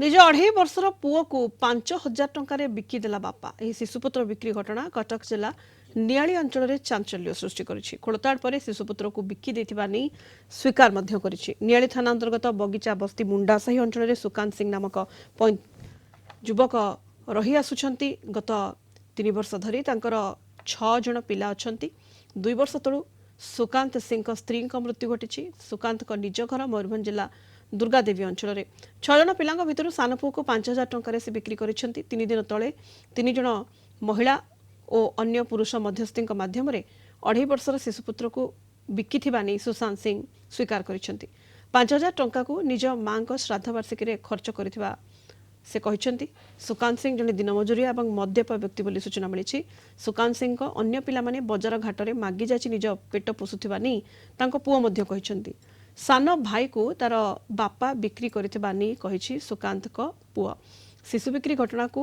निज 2.5 वर्षर पुओ को 5,000 टंकार बिकिदेला बापा। यह शिशुपुत्र बिक्री घटना कटक जिला नियाली अंचल चांचल्य सृष्टि करिछि। खोलताड़ पर शिशुपुत्र को बिकी देथिबा नै स्वीकार मध्य करिछि। नियाली थाना अंतर्गत बगीचा बस्ती मुंडासाही अंचल सुकांत सिंह नामक युवक रही आसुछंती। गत 3 वर्ष धरी तांकर 6 जण पिला अछंती। 2 वर्ष तळु सुकांत सिंह स्त्री मृत्यु घटी। सुकांत निज घर मयूरभंज जिला दुर्गादेवी अंचल में 6 जण पिला भितर सान पुओ को 5,000 टंकार से बिक्री करिसेंती। 3 दिन तले 3 जण महिला और अन्य पुरुष मध्यस्थी माध्यम 2.5 वर्षर शिशुपुत्र को बिकिथिबा नै सुशांत सिंह स्वीकार करिसेंती। 5,000 टंका को निज मां को श्राद्धवार्षिकी रे खर्च करिथिबा से कहिसेंती। सुकांत सिंह जने दिनमजुरिया और मद्यप व्यक्ति बोली सूचना मिली। सुकांत सिंह को अन्य पिला माने बजार घाट में मागी जाची निज पेट पोषुथिबा नै तांको पुओ मध्य कहिसेंती। सान भाई को तार बापा बिक्री करिथिबा नै कहिछि सुकांत को पुओ। शिशु बिक्री घटना को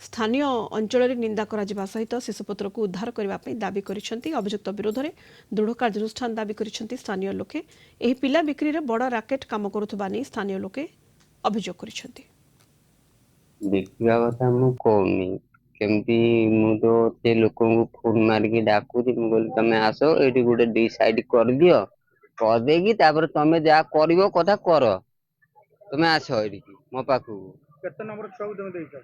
स्थानीय अंचल में निंदा करा सहित शिशुपुत्र को उद्धार करने दाबी करिसेंती। अभियुक्त विरोध में दृढ़ कार्यानुष्ठान दाबी करिसेंती स्थानीय लोके। एही पिला बिक्री रे बड़ राकेट काम करुथिबा नै स्थानीय लोके अभियोग करिसेंती। बिकिवा कथा मु कहूनी केमती मु तो से लोक फोन मारिकी डाकुची कहली तमे आस ये गोटे डिसाइड कर दियो करदेकी तमे जहाँ कर कथा कर तमे आस ये मो पाखु केते नंबर छुआ को तुम देइछ?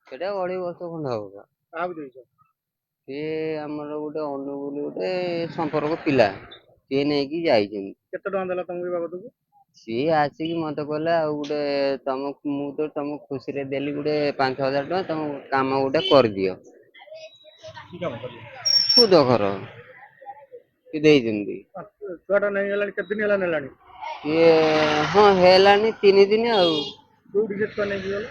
सेटा 2.5 वर्ष खंड हम काहा को देइछ? सी आमर गोटे अनुगुल गोटे संपर्क पिला सी नहीं कि जाइछन। केते टका देला तुमको बाबत को? सी आसिक मत कहला गोटे तुम मु तो तुम खुशी रे देली गोटे 5,000 टका तुम काम गोटे कर दियो की काम कर? खुद घर कि देइछन्ती छुआटा नहीं हेलानी केते दिन हेला नेलानी? ये हाँ हेलानी 3 दिन आउ कोउठी जे छुआ नहीं गेल?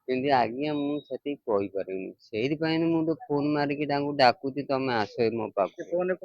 किंतु आज्ञा मु सेठी कहि पारिनी सेहि पई मु तो फोन मारिकी तांको डाकुची तमे आस मो पाखु।